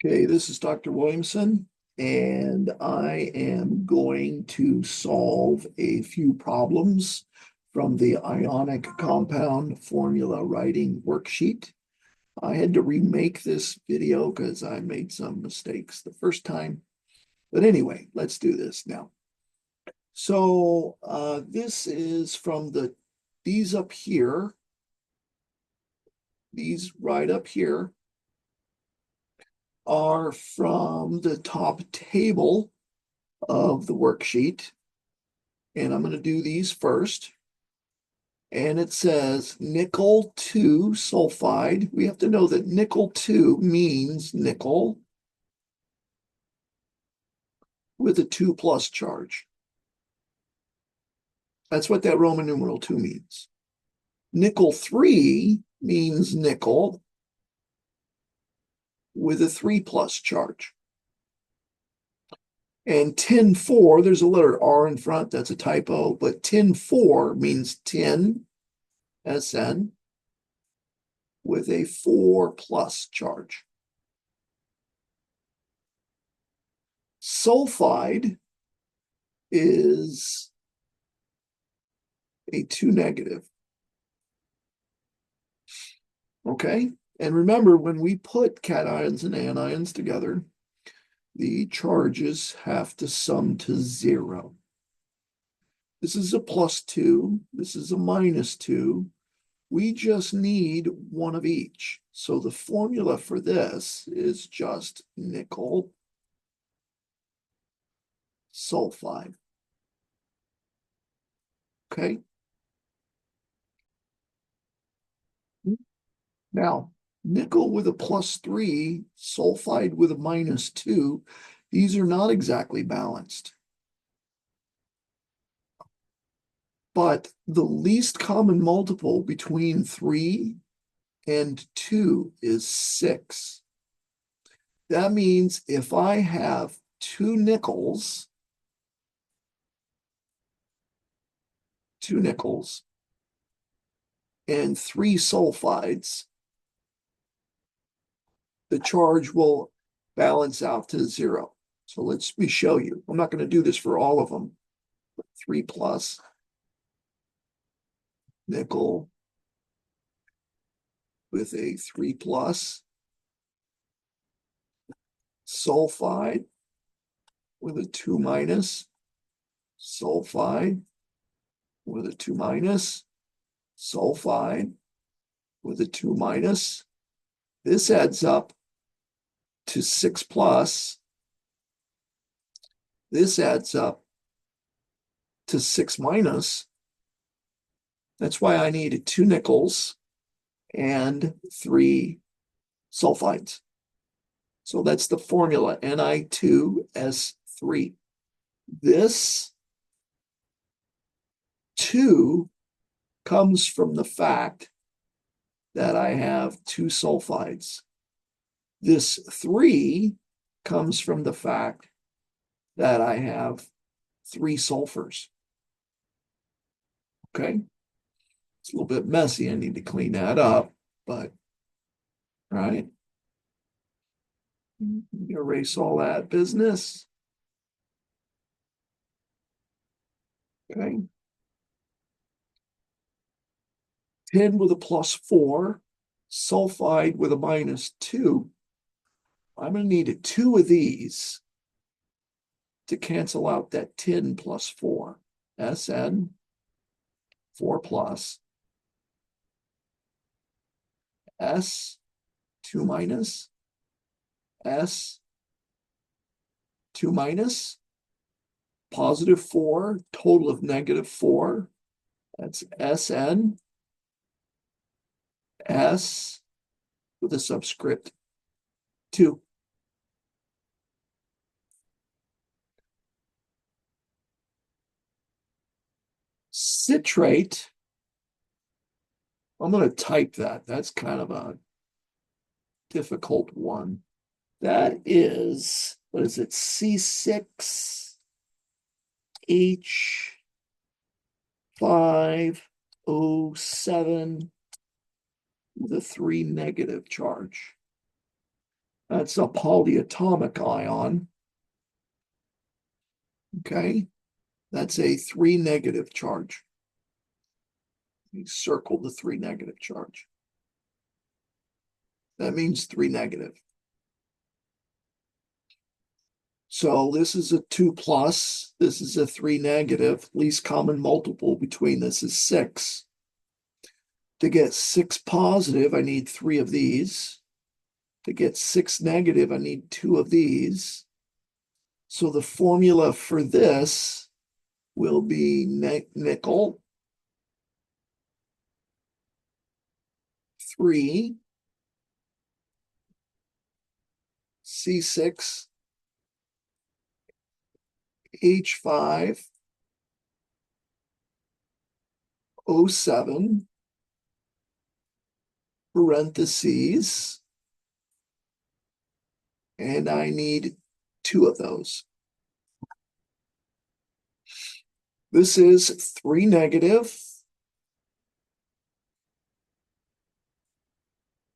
Okay, this is Dr. Williamson, and I am going to solve a few problems from the ionic compound formula writing worksheet. I had to remake this video because I made some mistakes the first time. But anyway, let's do this now. So this is from these up here, these right up here are from the top table of the worksheet. And I'm going to do these first. And it says nickel 2 sulfide. We have to know that nickel 2 means nickel with a 2 plus charge. That's what that Roman numeral 2 means. Nickel 3 means nickel with a 3 plus charge. And tin 4, there's a letter R in front, that's a typo, but tin 4 means tin, SN, with a 4 plus charge. Sulfide is a 2 negative. Okay, and remember when we put cations and anions together, the charges have to sum to 0. This is a +2, this is a -2. We just need one of each. So the formula for this is just nickel sulfide. Okay. Now, nickel with a +3, sulfide with a -2, these are not exactly balanced. But the least common multiple between 3 and 2 is 6. That means if I have 2 nickels, and 3 sulfides, the charge will balance out to 0. So let me show you. I'm not going to do this for all of them. 3 plus nickel with a 3 plus sulfide with a 2 minus sulfide with a 2 minus sulfide with a 2 minus. This adds up to 6 plus. This adds up to 6 minus. That's why I needed 2 nickels and 3 sulfides. So that's the formula, Ni2S3. This 2 comes from the fact that I have 2 sulfides. This 3 comes from the fact that I have 3 sulfurs. Okay? It's a little bit messy. I need to clean that up, but right. Erase all that business. Okay. Tin with a +4, sulfide with a -2. I'm going to need 2 of these to cancel out that tin +4. SN 4 plus S 2 minus S 2 minus +4, total of -4. That's SN S with a subscript 2. Citrate, I'm going to type that. That's kind of a difficult one. That is, what is it? C6H5O7 with a 3 negative charge. That's a polyatomic ion. Okay. That's a 3 negative charge. You circle the 3 negative charge. That means 3 negative. So this is a 2 plus, this is a 3 negative. Least common multiple between this is 6. To get 6 positive, I need 3 of these. To get 6 negative, I need 2 of these. So the formula for this will be nickel 3 C6 H5 O7 parentheses, and I need 2 of those. This is 3 negative.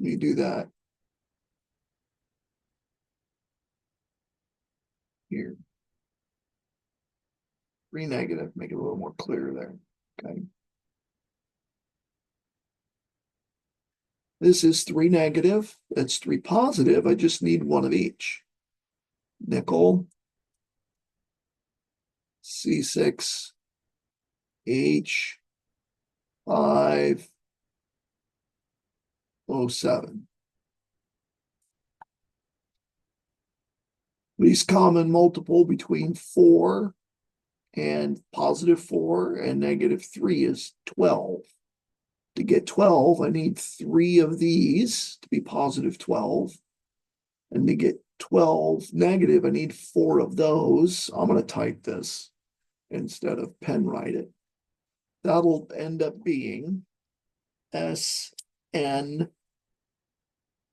Let me do that here. 3 negative, make it a little more clear there. Okay. This is 3 negative. That's 3 positive. I just need 1 of each. Nickel C6 H5 O7. Least common multiple between 4 and positive 4 and negative 3 is 12. To get 12, I need 3 of these to be positive 12. And to get 12 negative, I need 4 of those. I'm going to type this instead of pen write it. That'll end up being SN.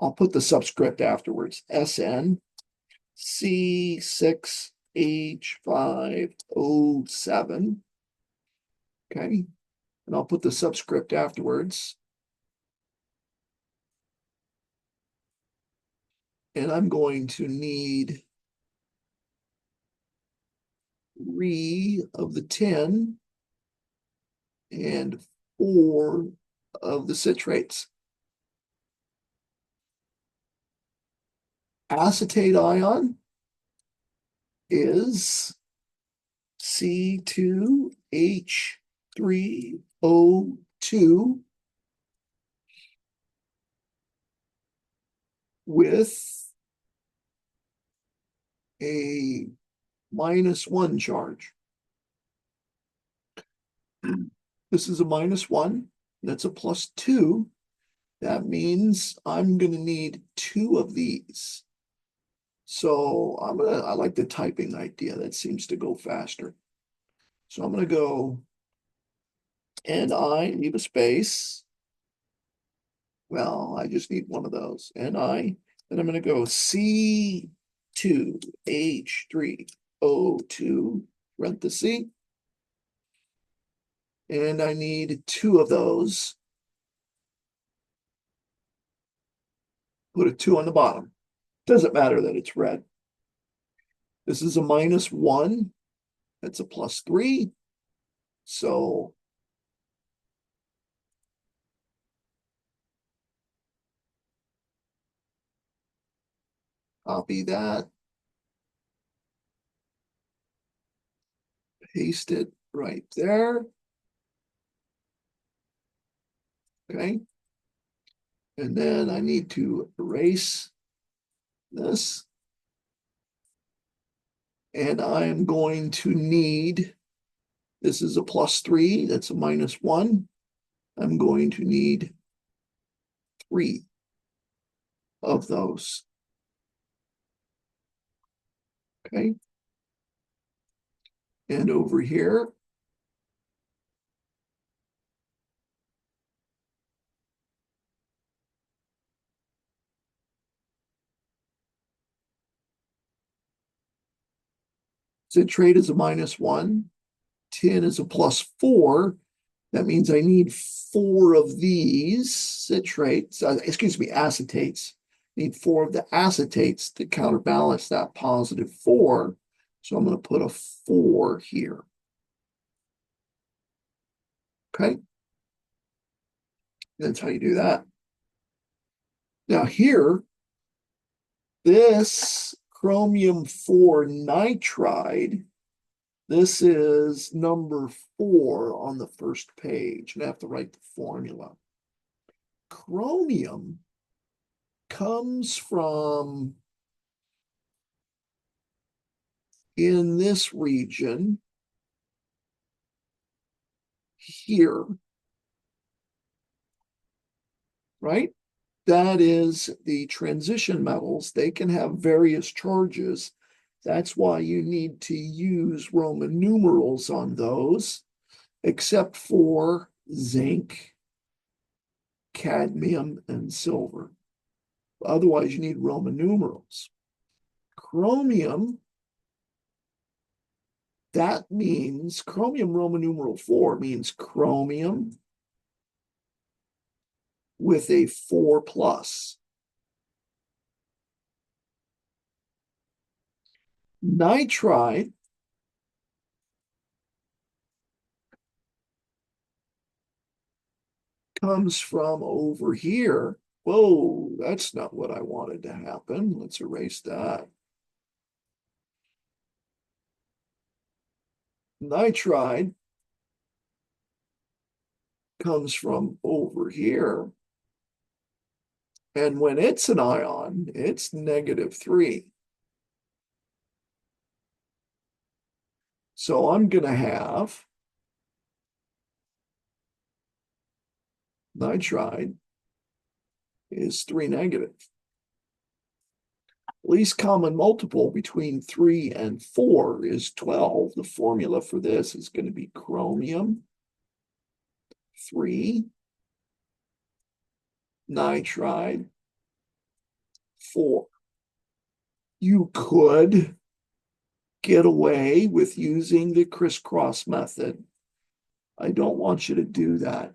I'll put the subscript afterwards. SN C6H5O7. Okay. And I'll put the subscript afterwards. And I'm going to need 3 of the 10 and 4 of the citrates. Acetate ion is C2H3O2 with a -1 charge. This is a -1. That's a +2. That means I'm going to need 2 of these. So I like the typing idea. That seems to go faster. So I'm going to go Ni, leave a space. Well, I just need 1 of those. Ni. Then I'm going to go C2H3O2 parenthesis. And I need 2 of those. Put a 2 on the bottom. Doesn't matter that it's red. This is a -1. That's a +3. So copy that. Paste it right there. Okay. And then I need to erase this. And I'm going to need, this is a +3, that's a -1. I'm going to need 3 of those. Okay. And over here, citrate is a -1, tin is a +4. That means I need 4 of these citrates, excuse me, acetates. Need 4 of the acetates to counterbalance that positive 4. So I'm going to put a 4 here. Okay. That's how you do that. Now here, this chromium 4 nitride, this is number 4 on the first page, and I have to write the formula. Chromium comes from in this region here, right? That is the transition metals. They can have various charges. That's why you need to use Roman numerals on those, except for zinc, cadmium, and silver. Otherwise, you need Roman numerals. Chromium, that means chromium Roman numeral 4 means chromium with a 4 plus. Nitride comes from over here. Whoa, that's not what I wanted to happen. Let's erase that. Nitride comes from over here. And when it's an ion, it's -3. So I'm going to have nitride is 3 negative. Least common multiple between 3 and 4 is 12. The formula for this is going to be chromium 3, nitride 4. You could get away with using the crisscross method. I don't want you to do that.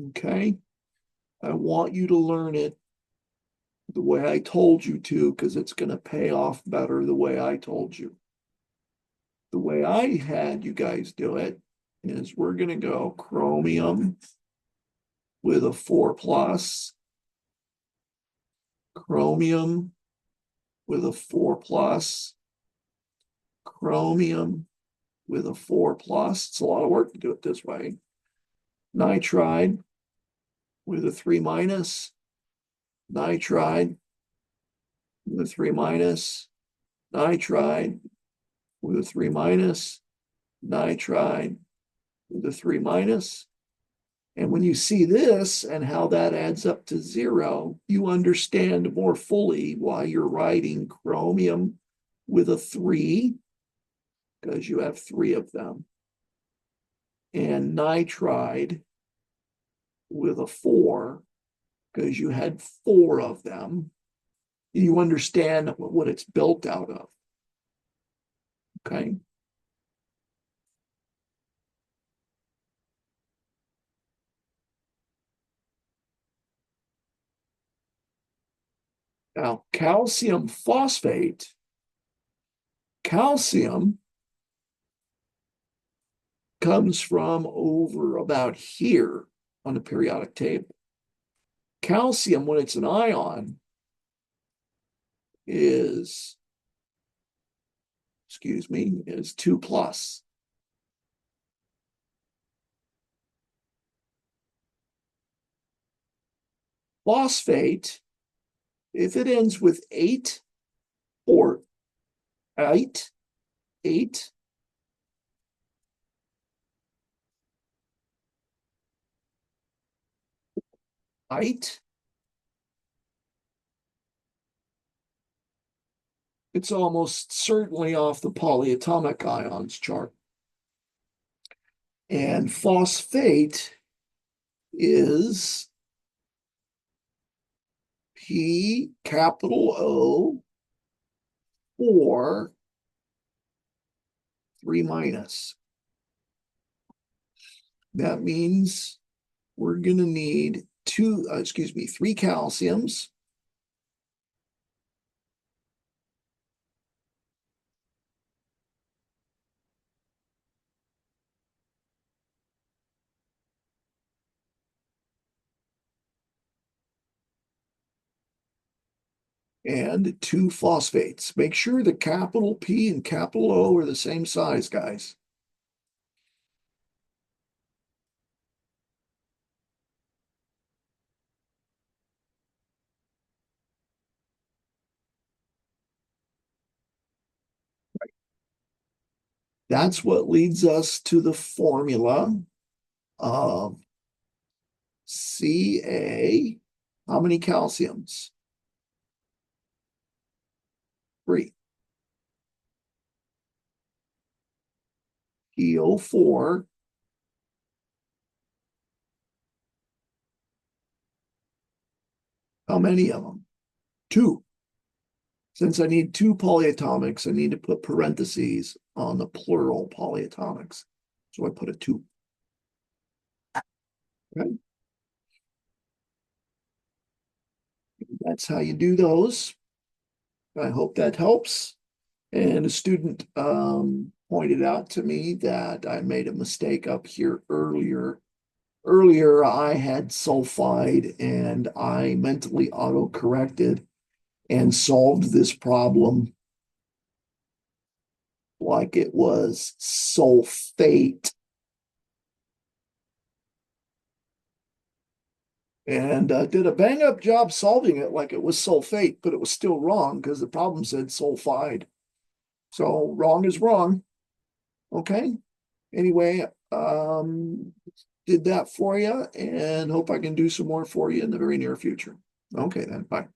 Okay? I want you to learn it the way I told you to, because it's going to pay off better the way I told you. The way I had you guys do it is we're going to go chromium with a 4 plus, chromium with a 4 plus, chromium with a 4 plus. It's a lot of work to do it this way. Nitride with a 3 minus, nitride with a 3 minus, nitride with a 3 minus, nitride with a 3 minus. And when you see this and how that adds up to 0, you understand more fully why you're writing chromium with a 3, because you have 3 of them, and nitride with a 4, because you had 4 of them. You understand what it's built out of. Okay. Now, calcium phosphate, calcium comes from over about here on the periodic table. Calcium, when it's an ion, is 2 plus. Phosphate, if it ends with 8 or 8, it's almost certainly off the polyatomic ions chart. And phosphate is P capital O 4 3 minus. That means we're going to need 3 calciums and two phosphates. Make sure the capital P and capital O are the same size, guys. That's what leads us to the formula of Ca. How many calciums? 3. PO4. How many of them? 2. Since I need 2 polyatomics, I need to put parentheses on the plural polyatomics. So I put a 2. Okay. That's how you do those. I hope that helps. And a student pointed out to me that I made a mistake up here earlier. Earlier, I had sulfide and I mentally auto-corrected and solved this problem like it was sulfate. And did a bang up job solving it like it was sulfate, but it was still wrong because the problem said sulfide. So wrong is wrong. Okay. Anyway, did that for you and hope I can do some more for you in the very near future. Okay, then. Bye.